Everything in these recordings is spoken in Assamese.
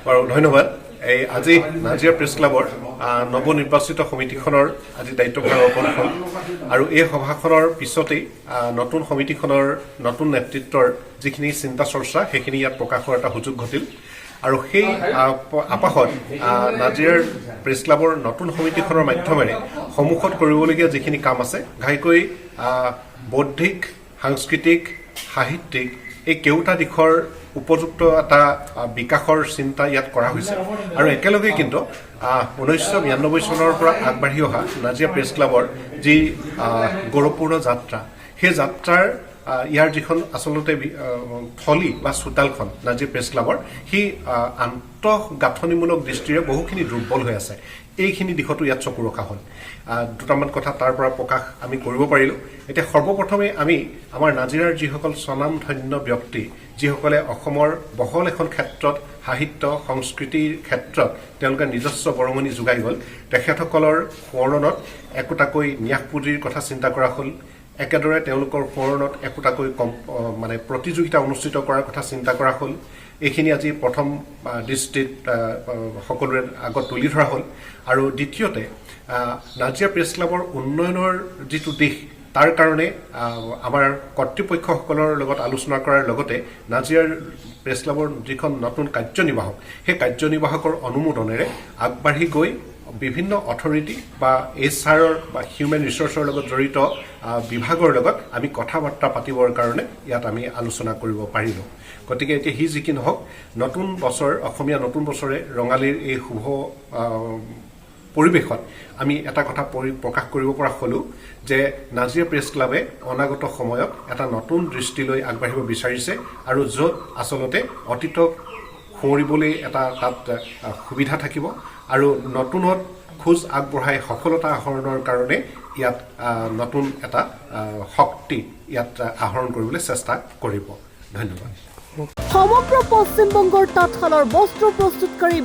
বাৰু ধন্যবাদ। এই আজি নাজিৰা প্ৰেছ ক্লাবৰ নৱনিৰ্বাচিত সমিতিখনৰ আজি দায়িত্বভাৰ অৰ্পণ হ'ল আৰু এই সভাখনৰ পিছতেই নতুন সমিতিখনৰ নতুন নেতৃত্বৰ যিখিনি চিন্তা চৰ্চা সেইখিনি ইয়াত প্ৰকাশ হোৱাৰ এটা সুযোগ ঘটিল আৰু সেই আপাহত নাজিৰাৰ প্ৰেছ ক্লাবৰ নতুন সমিতিখনৰ মাধ্যমেৰে সন্মুখত কৰিবলগীয়া যিখিনি কাম আছে ঘাইকৈ বৌদ্ধিক, সাংস্কৃতিক, সাহিত্যিক এই কেউটা দিশৰ উপযুক্ত এটা বিকাশৰ চিন্তা ইয়াত কৰা হৈছে আৰু একেলগে কিন্তু 1992 চনৰ পৰা আগবাঢ়ি অহা নাজিৰা প্ৰেছ ক্লাবৰ যি গৌৰৱপূৰ্ণ যাত্ৰা সেই যাত্ৰাৰ ইয়াৰ যিখন আচলতে থলী বা চোতালখন নাজিৰা প্ৰেছ ক্লাবৰ সি আন্তঃগাঁথনিমূলক দৃষ্টিৰে বহুখিনি দুৰ্বল হৈ আছে। এইখিনি দিশতো ইয়াত চকু ৰখা হ'ল। দুটামান কথা তাৰ পৰা প্ৰকাশ আমি কৰিব পাৰিলোঁ। এতিয়া সৰ্বপ্ৰথমে আমি আমাৰ নাজিৰাৰ যিসকল স্বনামধন্য ব্যক্তি যিসকলে অসমৰ বহল এখন ক্ষেত্ৰত সাহিত্য সংস্কৃতিৰ ক্ষেত্ৰত তেওঁলোকে নিজস্ব বৰঙণি যোগাই গ'ল, তেখেতসকলৰ সোঁৱৰণত একোটাকৈ ন্যাস পুঁজিৰ কথা চিন্তা কৰা হ'ল। একেদৰে তেওঁলোকৰ সোঁৱৰণত একোটাকৈ প্ৰতিযোগিতা অনুষ্ঠিত কৰাৰ কথা চিন্তা কৰা হ'ল। এইখিনি আজি প্ৰথম দৃষ্টিত সকলোৰে আগত তুলি ধৰা হ'ল আৰু দ্বিতীয়তে নাজিৰা প্ৰেছ ক্লাবৰ উন্নয়নৰ যিটো দিশ তাৰ কাৰণে আমাৰ কৰ্তৃপক্ষসকলৰ লগত আলোচনা কৰাৰ লগতে নাজিৰাৰ প্ৰেছ ক্লাবৰ যিখন নতুন কাৰ্যনিৰ্বাহক সেই কাৰ্যনিৰ্বাহকৰ অনুমোদনেৰে আগবাঢ়ি গৈ বিভিন্ন অথৰিটি বা HR বা হিউমেন ৰিচোৰ্চৰ লগত জড়িত বিভাগৰ লগত আমি কথা বাৰ্তা পাতিবৰ কাৰণে ইয়াত আমি আলোচনা কৰিব পাৰিলোঁ। গতিকে এতিয়া সি যি কি নহওক নতুন বছৰ অসমীয়া নতুন বছৰে ৰঙালীৰ এই শুভ পৰিৱেশত আমি এটা কথা প্ৰকাশ কৰিব পৰা হ'লোঁ যে নাজিৰা প্ৰেছ ক্লাবে অনাগত সময়ত এটা নতুন দৃষ্টিলৈ আগবাঢ়িব বিচাৰিছে আৰু য'ত আচলতে অতীতক সোঁৱৰিবলৈ এটা তাত সুবিধা থাকিব আৰু নতুনত খোজ আগবঢ়াই সফলতা আহৰণৰ কাৰণে ইয়াত নতুন এটা শক্তি ইয়াত আহৰণ কৰিবলৈ চেষ্টা কৰিব। ধন্যবাদ। সমগ্ৰ পশ্চিমবংগৰ তাঁতশালৰ বস্ত্ৰ প্ৰস্তুতকাৰী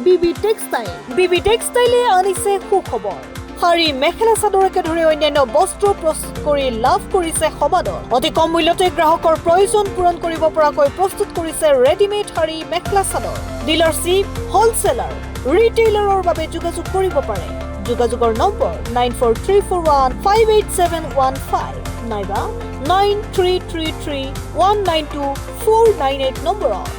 বিবি টেক্সটাইলে আনিছে সুখবৰ। শাৰী, মেখেলা চাদৰকে ধৰি অন্যান্য বস্ত্ৰ প্ৰস্তুত কৰি লাভ কৰিছে সমাদৰ। অতি কম মূল্যতে গ্ৰাহকৰ প্ৰয়োজন পূৰণ কৰিব পৰাকৈ প্ৰস্তুত কৰিছে ৰেডিমেড শাৰী, মেখেলা চাদৰ। ডিলাৰশ্বিপ, হ'লচেলাৰ, ৰিটেইলাৰৰ বাবে যোগাযোগ কৰিব পাৰে। যোগাযোগৰ নম্বৰ 9434158715 নাইবা 9333192498 নম্বৰত।